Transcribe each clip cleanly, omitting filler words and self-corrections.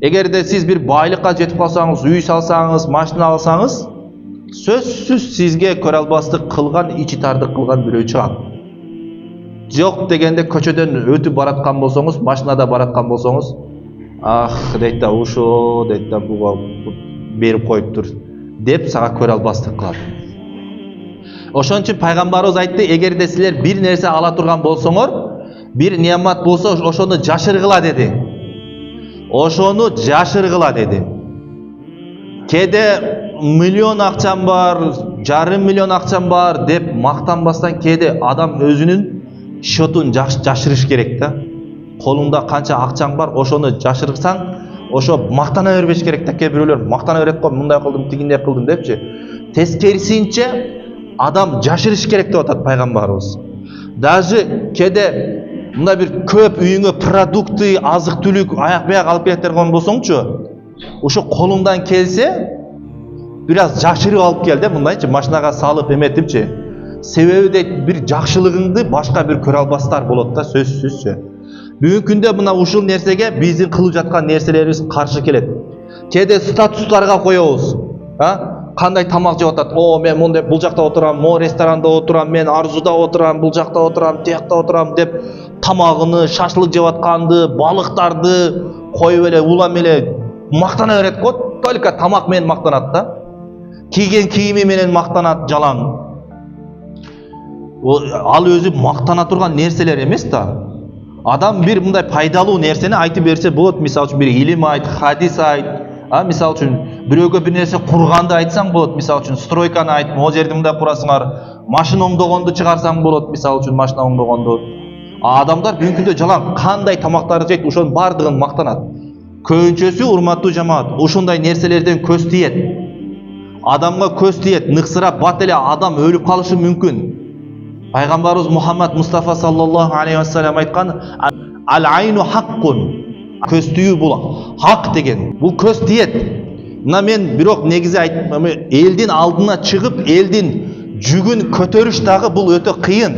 Эгерде сиз бир байлыкка жетип калсаңыз, үй салсаңыз, машина алсаңыз, сөзсүз сизге көрө албастык кылган, ичи тардык кылган бирөө чыгат. Жок дегенде көчөдөн өтүп бараткан болсоңуз, машинада бараткан болсоңуз, ах дейт да, ушо дейт да, буга берип коюптур деп сага көрө албастык кылат. Ошон үчүн пайгамбарыбыз айтты, эгерде силер бир нерсе ала турган болсоңор, бир неамат болсо, ошону жашыргыла деди. Ошону жашыргыла деди. Кээде миллион акчам бар, жарым миллион акчам бар деп мактанбастан кээде адам өзүнүн счетун жашырыш керек да. Колуңда канча акчаң бар, ошону жашырсаң, ошо мактана бербеш керек да. Кээ бирөөлөр мактана берет го, мындай кылдым, тигиндей кылдым депчи. Тескерисинче адам жашырыш керек деп атат пайгамбарыбыз. Даже кээде мындай бир көп үйүңө продукты, азык түлүк, аяк бияк алып келген болсоңчу, ошо колуңдан келсе, бир аз жашырып алып кел да, мындайчы машинага салып эметипчи. Себеби дейт, бир жакшылыгыңды башка бир көрө албастар болот да, сөзсүзчү. Бүгүнкү күндө мына ушул нерсеге биздин кылып жаткан нерселерибиз каршы келет. Кээде статустарга коебуз. Кандай тамак жеп атат? О, мен мондай бул жакта отурам, mo ресторанда отурам, мен Арзуда отурам, бул жакта отурам, тиякта отурам деп тамагыны, шашлык жеп атканды, балыктарды коюп эле, улам эле мактана берет го. Только тамак менен мактанат да. Кийген кийими менен мактанат, жалаң. Ал өзү мактана турган нерселер эмес да. Адам бир мындай пайдалуу нерсени айтып берсе болот. Мисалы үчүн бир илим айт, хадис айт. Мисалы үчүн бирөөгө бир нерсе курганды айтсаң болот. Мисалы үчүн стройканы айт, могу жерди мындай курасыңар. Машина оңдогонду чыгарсаң болот. Мисалы үчүн машина оңдогонду. Адамдар бүгүнкү күндө жалаң кандай тамактарды жейт, ошонун бардыгын мактанат. Көбүнчөсү, урматтуу жамаат, ушундай нерселерден көз тиет. Адамга көз тиет, ныксырап бат эле адам өлүп калышы мүмкүн. Пайгамбарыбыз Мухаммад Мустафа саллаллаху алейхи вассалам айткан: "Ал-айну хаккун." Көз тию бул хак деген. Бул көз тиет. Мына мен бирок негизи айтам, элдин алдына чыгып, элдин жүгүн көтөрүш дагы бул өтө кыйын.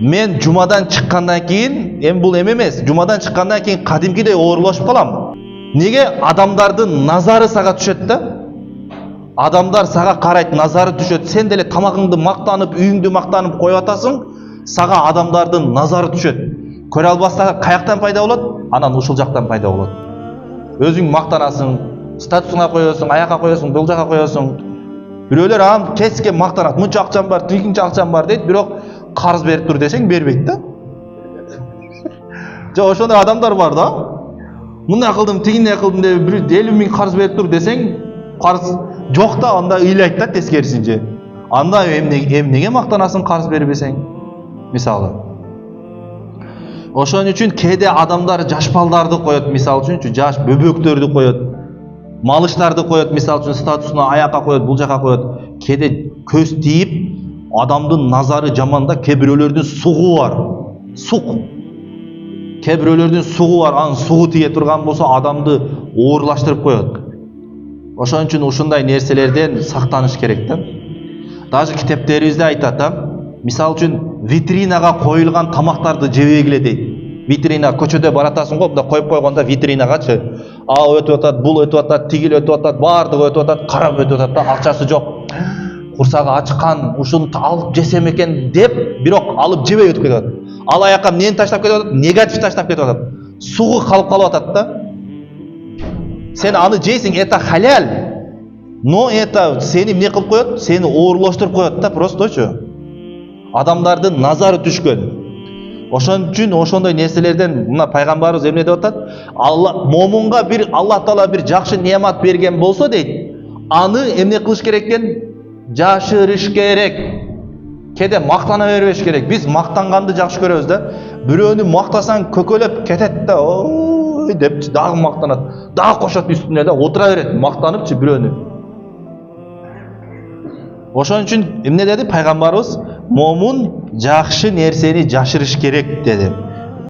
Мен жумадан чыккандан кийин, бул эмес, жумадан чыккандан кийин кадимкидей оорлошуп калам. Неге? Адамдардын назары сага түшөт да. Адамдар сага карайт, назары түшөт. Сен деле тамагыңды мактанып, үйүңдү мактанып коюп атасың, сага адамдардын назары түшөт. Көрө албастар каяктан пайда болот? Анан ушул жактан пайда болот. Өзүң мактанасың, статусуңа коесуң, аякка коесуң, бул жака коесуң. Бирөөлөр ам кеске мактанат. Мынча акчам бар, тигинче акчам бар дейт, бирок карыз берип тур десең бербейт да. Жок, ошондой адамдар бар да. Мындай кылдым, тигиндей кылдым деп 50 000 карыз берип тур десең, карыз жок да, анда ыйлайт да тескерисинче. Анда эмнеге мактанасың карыз бербесең? Мисалы. Ошон үчүн кээде адамдар жаш балдарды коет, мисалы үчүн, жаш бөбөктөрдү коет, малыштарды коет, мисалы үчүн статусуна аякка коет, бул жака коет. Кээде көз тийип, адамдын назары жаманда, кээ бирөөлөрдүн сугу бар. Сук. Кээ бирөөлөрдүн сугу бар, анын сугу тие турган болсо адамды оорлаштырып коет. Ошон үчүн ушундай нерселерден сактаныш керек да. Даже китептерибизде айтат, мисалы үчүн витринага коюлган тамактарды жебегиле дейт. Витрина көчөдө баратасың го, мында коюп койгондо витринагачы. Өтүп атат, бул өтүп атат, тигил өтүп атат, баардыгы өтүп атат, карап өтүп атат да, акчасы жок. Курсагы ачкан, ушуну алып жесем экен деп, бирок алып жебей өтүп кетип атат. Ал аякка эмнени таштап кетип атат? Негатив таштап кетип атат. Сугу калып атат да. Сен аны жейсиң, это халал. Но это сени эмне кылып коет? Сени оорлоштуруп коет да, просточу. Адамдардын назары түшкөн. Ошон үчүн ошондой нерселерден мына пайгамбарыбыз эмне деп атат? Момунга бир Аллах Таала бир жакшы неамат берген болсо дейт, аны эмне кылыш керек экен? Жашырыш керек. Кээде мактана бербеш керек. Биз мактанганды жакшы көрөбүз да. Бирөөнү мактасаң көкөлөп кетет да, ой деп дагы мактанат. Дагы кошот үстүнө да, отура берет, мактаныпчы бирөөнү. Ошон үчүн эмне деди пайгамбарыбыз? Момун жакшы нерсени жашырыш керек деди.